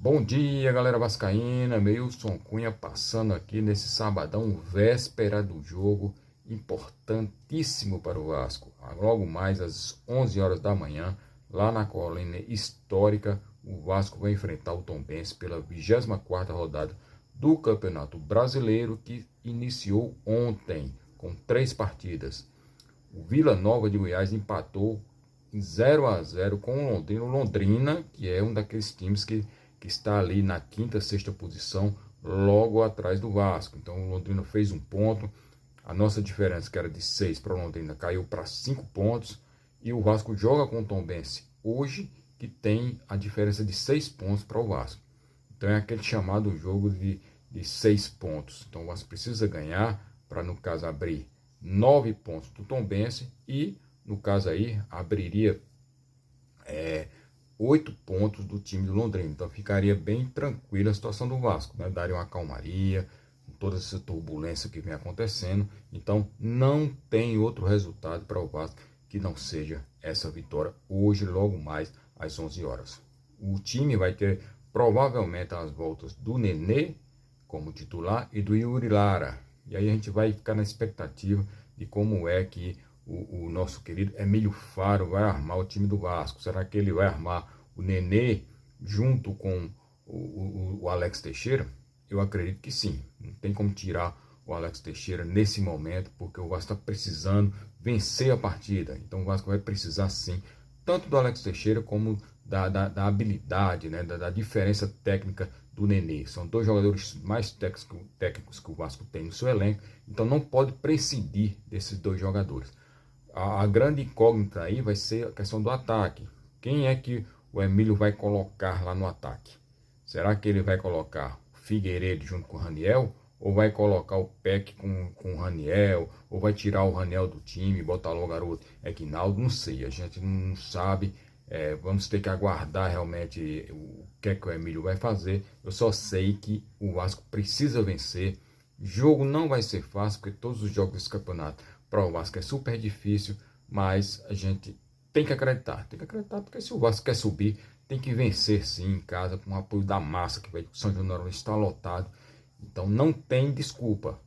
Bom dia, galera vascaína, Meilson Cunha passando aqui nesse sabadão, véspera do jogo importantíssimo para o Vasco. Logo mais às 11 horas da manhã, lá na Colina Histórica, o Vasco vai enfrentar o Tombense pela 24ª rodada do Campeonato Brasileiro, que iniciou ontem com 3 partidas. O Vila Nova de Goiás empatou em 0-0 com o Londrina, que é um daqueles times que está ali na 5ª, 6ª posição, logo atrás do Vasco. Então o Londrina fez 1 ponto, a nossa diferença, que era de 6 para o Londrina, caiu para 5 pontos, e o Vasco joga com o Tombense hoje, que tem a diferença de 6 pontos para o Vasco. Então é aquele chamado jogo de 6 pontos. Então o Vasco precisa ganhar para, no caso, abrir 9 pontos do Tombense, e no caso aí abriria 8 pontos do time do Londrina. Então ficaria bem tranquila a situação do Vasco, né? Daria uma calmaria com toda essa turbulência que vem acontecendo. Então não tem outro resultado para o Vasco que não seja essa vitória hoje, logo mais às 11 horas. O time vai ter provavelmente as voltas do Nenê como titular e do Yuri Lara. E aí a gente vai ficar na expectativa de como é que o nosso querido Emílio Faro vai armar o time do Vasco. Será que ele vai armar o Nenê junto com o Alex Teixeira? Eu acredito que sim. Não tem como tirar o Alex Teixeira nesse momento, porque o Vasco está precisando vencer a partida. Então o Vasco vai precisar sim, tanto do Alex Teixeira como da habilidade, né, da diferença técnica do Nenê. São 2 jogadores mais técnicos que o Vasco tem no seu elenco. Então não pode prescindir desses 2 jogadores. A grande incógnita aí vai ser a questão do ataque. Quem é que o Emílio vai colocar lá no ataque? Será que ele vai colocar o Figueiredo junto com o Raniel? Ou vai colocar o Peck com o Raniel? Ou vai tirar o Raniel do time e botar logo o garoto Equinaldo? Não sei, a gente não sabe. Vamos ter que aguardar realmente o que é que o Emílio vai fazer. Eu só sei que o Vasco precisa vencer. O jogo não vai ser fácil, porque todos os jogos desse campeonato para o Vasco é super difícil, mas a gente tem que acreditar, porque se o Vasco quer subir, tem que vencer sim em casa, com o apoio da massa, que vai, o São Januário está lotado. Então não tem desculpa,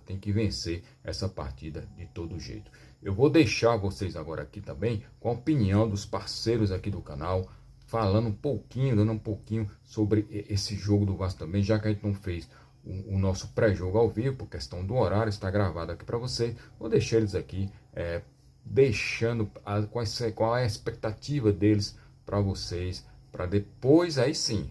tem que vencer essa partida de todo jeito. Eu vou deixar vocês agora aqui também com a opinião dos parceiros aqui do canal, falando um pouquinho, dando um pouquinho sobre esse jogo do Vasco também, já que a gente não fez o nosso pré-jogo ao vivo, por questão do horário, está gravado aqui para vocês. Vou deixar eles aqui, deixando qual é a expectativa deles para vocês, para depois, aí sim,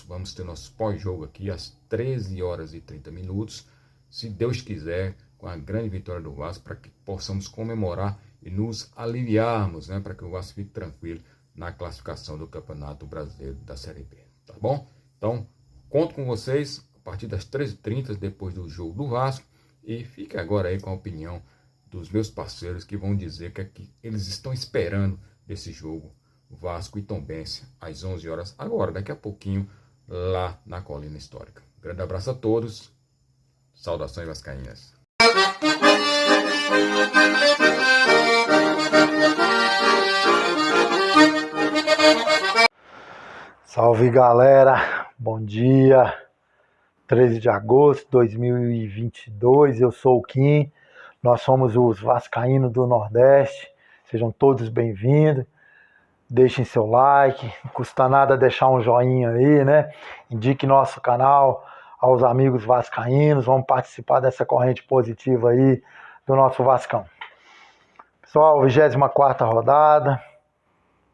vamos ter nosso pós-jogo aqui às 13h30, se Deus quiser, com a grande vitória do Vasco, para que possamos comemorar e nos aliviarmos, né, para que o Vasco fique tranquilo na classificação do Campeonato Brasileiro da Série B, tá bom? Então, conto com vocês a partir das 13h30, depois do jogo do Vasco, e fique agora aí com a opinião dos meus parceiros, que vão dizer o que é que eles estão esperando desse jogo, Vasco e Tombense, às 11 horas, agora, daqui a pouquinho, lá na Colina Histórica. Grande abraço a todos, saudações vascaínas. Salve, galera, bom dia, 13 de agosto de 2022, eu sou o Kim, nós somos os vascaínos do Nordeste, sejam todos bem-vindos, deixem seu like, não custa nada deixar um joinha aí, né, indique nosso canal aos amigos vascaínos, vamos participar dessa corrente positiva aí do nosso Vascão. Pessoal, 24ª rodada,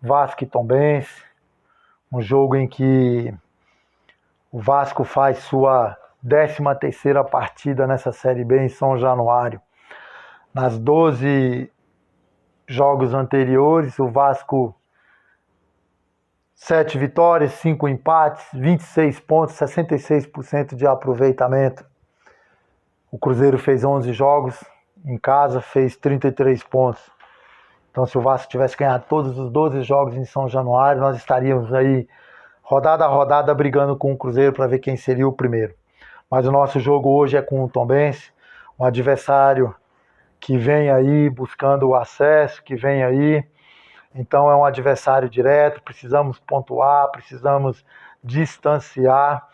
Vasco e Tombense, um jogo em que o Vasco faz sua 13ª partida nessa Série B em São Januário. Nas 12 jogos anteriores, o Vasco 7 vitórias, 5 empates, 26 pontos, 66% de aproveitamento. O Cruzeiro fez 11 jogos em casa, fez 33 pontos. Então, se o Vasco tivesse ganhado todos os 12 jogos em São Januário, nós estaríamos aí rodada a rodada brigando com o Cruzeiro para ver quem seria o primeiro. Mas o nosso jogo hoje é com o Tombense, um adversário que vem aí buscando o acesso, que vem aí. Então é um adversário direto, precisamos pontuar, precisamos distanciar.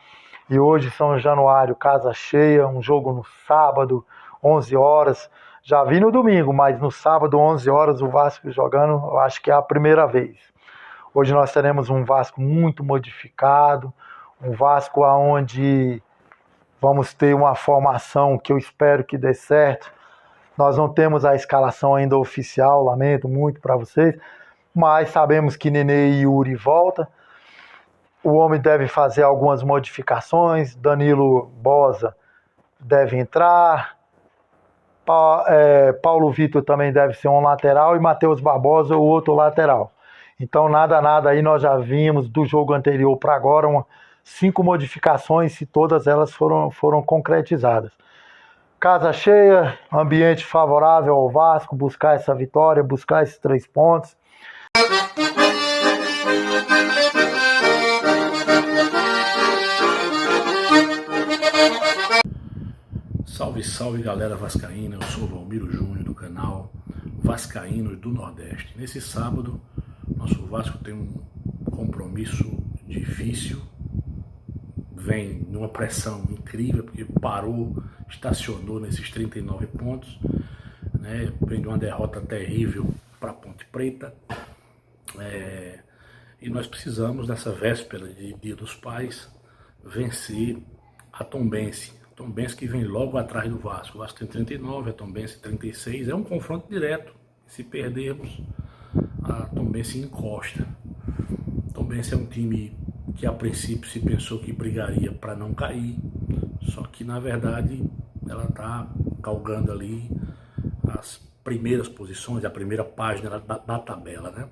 E hoje São Januário, casa cheia, um jogo no sábado, 11 horas. Já vi no domingo, mas no sábado, 11 horas, o Vasco jogando, eu acho que é a primeira vez. Hoje nós teremos um Vasco muito modificado, um Vasco onde vamos ter uma formação que eu espero que dê certo. Nós não temos a escalação ainda oficial, lamento muito para vocês, mas sabemos que Nenê e Yuri voltam. O homem deve fazer algumas modificações, Danilo Boza deve entrar, Paulo Vitor também deve ser um lateral e Matheus Barbosa o outro lateral. Então nada aí nós já vimos do jogo anterior para agora 5 modificações, se todas elas foram concretizadas. Casa cheia, ambiente favorável ao Vasco, buscar essa vitória, buscar esses 3 pontos. Salve, salve galera vascaína, eu sou o Valmiro Júnior do canal Vascaínos do Nordeste. Nesse sábado, nosso Vasco tem um compromisso difícil, vem numa pressão incrível, porque parou, estacionou nesses 39 pontos, né? Vem de uma derrota terrível para Ponte Preta, e nós precisamos, nessa véspera de Dia dos Pais, vencer a Tombense. Tombense que vem logo atrás do Vasco. O Vasco tem 39, a Tombense 36. É um confronto direto. Se perdermos, a Tombense encosta. Tombense é um time que a princípio se pensou que brigaria para não cair. Só que na verdade ela está galgando ali as primeiras posições, a primeira página da tabela, né?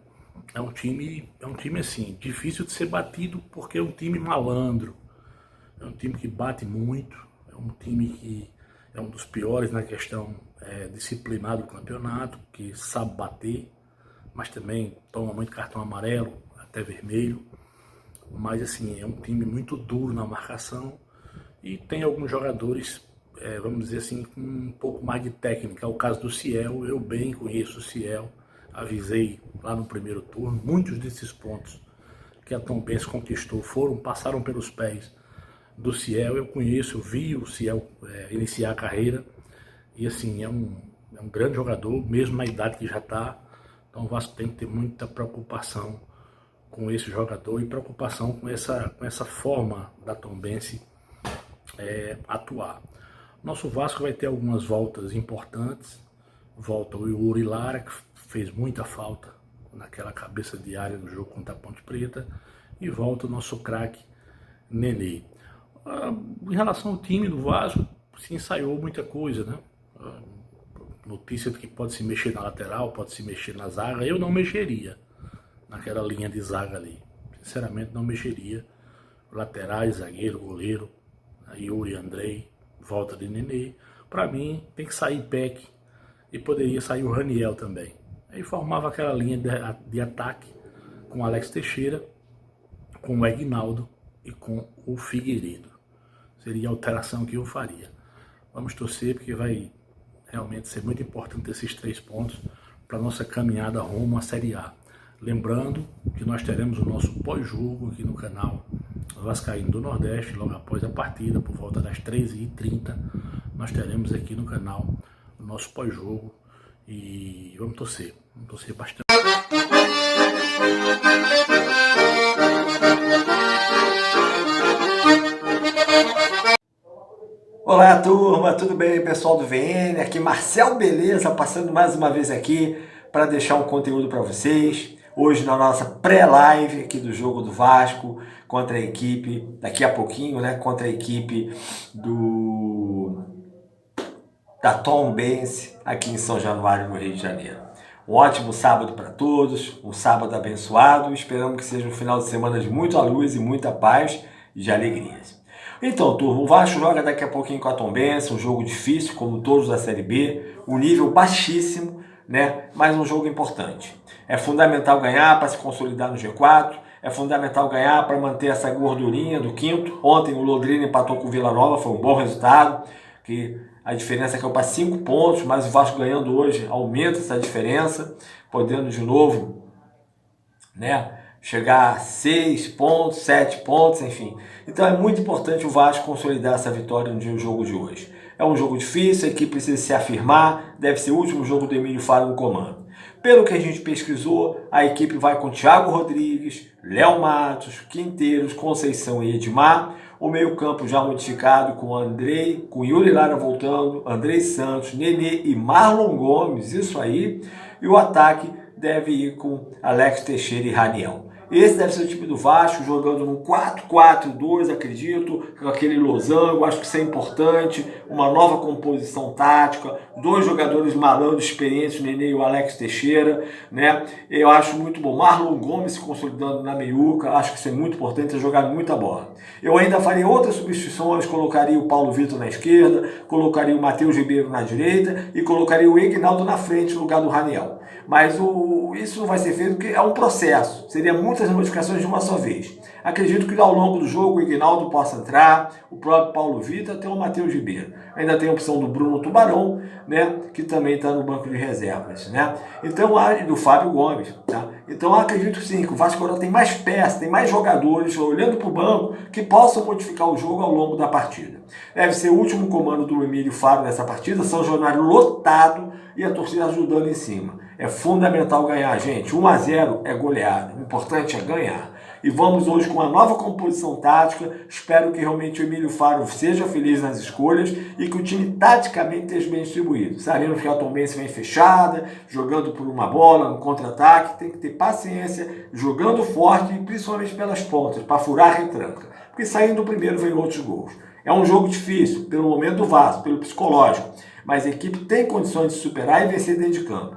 É um time assim, difícil de ser batido porque é um time malandro. É um time que bate muito. É um time que é um dos piores na questão disciplinar do campeonato, que sabe bater, mas também toma muito cartão amarelo, até vermelho. Mas assim, é um time muito duro na marcação e tem alguns jogadores, vamos dizer assim, com um pouco mais de técnica. É o caso do Ciel, eu bem conheço o Ciel, avisei lá no primeiro turno, muitos desses pontos que a Tombense conquistou passaram pelos pés do Ciel. Eu conheço, eu vi o Ciel iniciar a carreira e assim, é um grande jogador, mesmo na idade que já está. Então o Vasco tem que ter muita preocupação com esse jogador e preocupação com essa forma da Tombense atuar. Nosso Vasco vai ter algumas voltas importantes. Volta o Yuri Lara, que fez muita falta naquela cabeça de área no jogo contra a Ponte Preta, e volta o nosso craque Nenê. Em relação ao time do Vasco, se ensaiou muita coisa, né? Notícia de que pode se mexer na lateral, pode se mexer na zaga. Eu não mexeria naquela linha de zaga ali. Sinceramente, não mexeria. Laterais, zagueiro, goleiro, Yuri, Andrei, volta de Nenê. Para mim, tem que sair Peck e poderia sair o Raniel também. Aí formava aquela linha de ataque com Alex Teixeira, com o Egnaldo e com o Figueiredo. Seria a alteração que eu faria. Vamos torcer, porque vai realmente ser muito importante esses 3 pontos para a nossa caminhada rumo à Série A. Lembrando que nós teremos o nosso pós-jogo aqui no canal Vascaíno do Nordeste, logo após a partida, por volta das 13h30, nós teremos aqui no canal o nosso pós-jogo e vamos torcer bastante. Olá turma, tudo bem pessoal do VN? Aqui Marcel Beleza, passando mais uma vez aqui para deixar um conteúdo para vocês. hoje na nossa pré-live aqui do jogo do Vasco contra a equipe, daqui a pouquinho, né, contra a equipe da Tombense aqui em São Januário, no Rio de Janeiro. Um ótimo sábado para todos, um sábado abençoado. Esperamos que seja um final de semana de muita luz e muita paz e de alegrias. Então, turma, o Vasco joga daqui a pouquinho com a Tombense, um jogo difícil, como todos da Série B, um nível baixíssimo, né? Mas um jogo importante. É fundamental ganhar para se consolidar no G4, é fundamental ganhar para manter essa gordurinha do quinto. Ontem o Londrina empatou com o Vila Nova, foi um bom resultado, que a diferença é que eu para 5 pontos, mas o Vasco ganhando hoje aumenta essa diferença, podendo de novo, né, chegar a 6 pontos, 7 pontos, enfim. Então é muito importante o Vasco consolidar essa vitória no jogo de hoje. É um jogo difícil, a equipe precisa se afirmar, deve ser o último jogo do Emílio Faro no comando. Pelo que a gente pesquisou, a equipe vai com Thiago Rodrigues, Léo Matos, Quinteiros, Conceição e Edmar. O meio-campo já modificado com Andrei, com Yuri Lara voltando, Andrei Santos, Nenê e Marlon Gomes, isso aí. E o ataque deve ir com Alex Teixeira e Raniel. Esse deve ser o time do Vasco, jogando no 4-4-2, acredito, com aquele losango, acho que isso é importante, uma nova composição tática, 2 jogadores malandros, experientes, o Nenê e o Alex Teixeira, né? Eu acho muito bom. Marlon Gomes se consolidando na meiuca, acho que isso é muito importante, é jogar muita bola. Eu ainda faria outras substituições, colocaria o Paulo Vitor na esquerda, colocaria o Matheus Ribeiro na direita e colocaria o Ignaldo na frente, no lugar do Raniel. Mas isso não vai ser feito porque é um processo, seria muitas modificações de uma só vez. Acredito que ao longo do jogo o Ignaldo possa entrar, o próprio Paulo Vitor, até o Matheus Ribeiro. Ainda tem a opção do Bruno Tubarão, né, que também está no banco de reservas, né? Então, do Fábio Gomes, tá? Então acredito sim que o Vasco agora tem mais peças, tem mais jogadores olhando para o banco que possam modificar o jogo ao longo da partida. Deve ser o último comando do Emílio Faro nessa partida, São Januário lotado e a torcida ajudando em cima. É fundamental ganhar, gente. 1-0 é goleada. O importante é ganhar. E vamos hoje com uma nova composição tática. Espero que realmente o Emílio Faro seja feliz nas escolhas e que o time taticamente esteja bem distribuído. Sabendo que a Tombense vem fechada, jogando por uma bola, no contra-ataque. Tem que ter paciência, jogando forte e principalmente pelas pontas, para furar a retranca. Porque saindo do primeiro vem outros gols. É um jogo difícil, pelo momento do Vasco, pelo psicológico. Mas a equipe tem condições de superar e vencer dentro de campo.